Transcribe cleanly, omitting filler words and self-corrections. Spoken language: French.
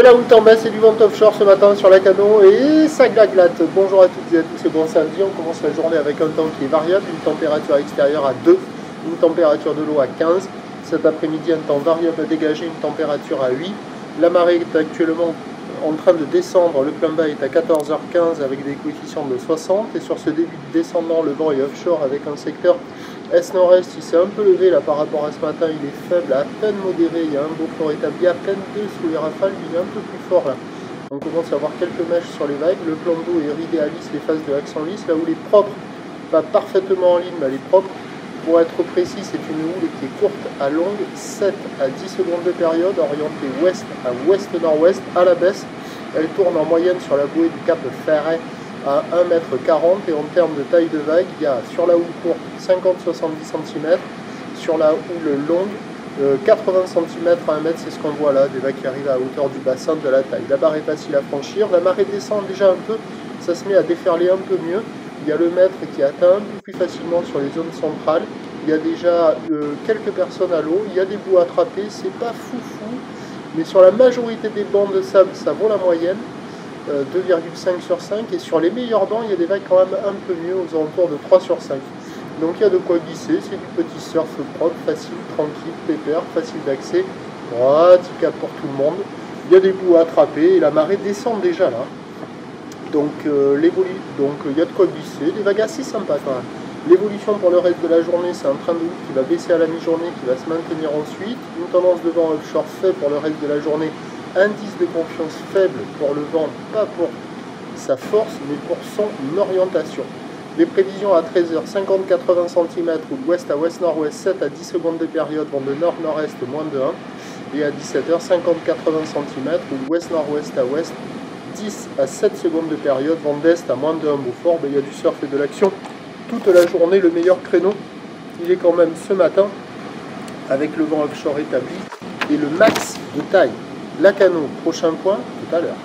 la houle en baisse et du vent offshore ce matin sur la Cano et ça glaglatte. Bonjour à toutes et à tous, c'est bon samedi. On commence la journée avec un temps qui est variable, une température extérieure à 2, une température de l'eau à 15. Cet après-midi, un temps variable à dégager, une température à 8. La marée est actuellement en train de descendre, le plein bas est à 14h15 avec des coefficients de 60. Et sur ce début de descendant, le vent est offshore avec un secteur est-nord-est. Il s'est un peu levé là par rapport à ce matin, il est faible, à peine modéré. Il y a un beau fort établi, à peine 2 sous les rafales, il est un peu plus fort là. On commence à avoir quelques mèches sur les vagues. Le plan d'eau est idéalise les phases de l'accent lisse, là où il est propre, pas parfaitement en ligne, mais elle est propre. Pour être précis, c'est une houle qui est courte à longue, 7 à 10 secondes de période, orientée ouest à ouest-nord-ouest, à la baisse. Elle tourne en moyenne sur la bouée du cap Ferret à 1,40 m, et en termes de taille de vague, il y a sur la houle courte 50-70 cm, sur la houle longue 80 cm à 1 m, c'est ce qu'on voit là, des vagues qui arrivent à hauteur du bassin de la taille. La barre est facile à franchir, la marée descend déjà un peu, ça se met à déferler un peu mieux. Il y a le mètre qui atteint un peu plus facilement sur les zones centrales. Il y a déjà quelques personnes à l'eau. Il y a des bouts attrapés. C'est pas foufou, mais sur la majorité des bancs de sable, ça vaut la moyenne, 2,5 sur 5. Et sur les meilleurs bancs, il y a des vagues quand même un peu mieux, aux alentours de 3 sur 5. Donc il y a de quoi glisser. C'est du petit surf propre, facile, tranquille, pépère, facile d'accès, praticable pour tout le monde. Il y a des bouts attrapés et la marée descend déjà là. Donc il y a de quoi glisser, des vagues assez sympas quand même. L'évolution pour le reste de la journée, c'est un train de houle qui va baisser à la mi-journée, qui va se maintenir ensuite. Une tendance de vent offshore fait pour le reste de la journée. Indice de confiance faible pour le vent, pas pour sa force, mais pour son orientation. Les prévisions à 13h, 50-80 cm ou de ouest à ouest-nord-ouest, 7 à 10 secondes de période, vent de nord-nord-est, moins de 1. Et à 17h, 50-80 cm ou de ouest-nord-ouest à ouest, 10 à 7 secondes de période, vent d'est à moins de 1 Beaufort. Il y a du surf et de l'action toute la journée. Le meilleur créneau, il est quand même ce matin, avec le vent offshore établi et le max de taille. La Cano, prochain point, tout à l'heure.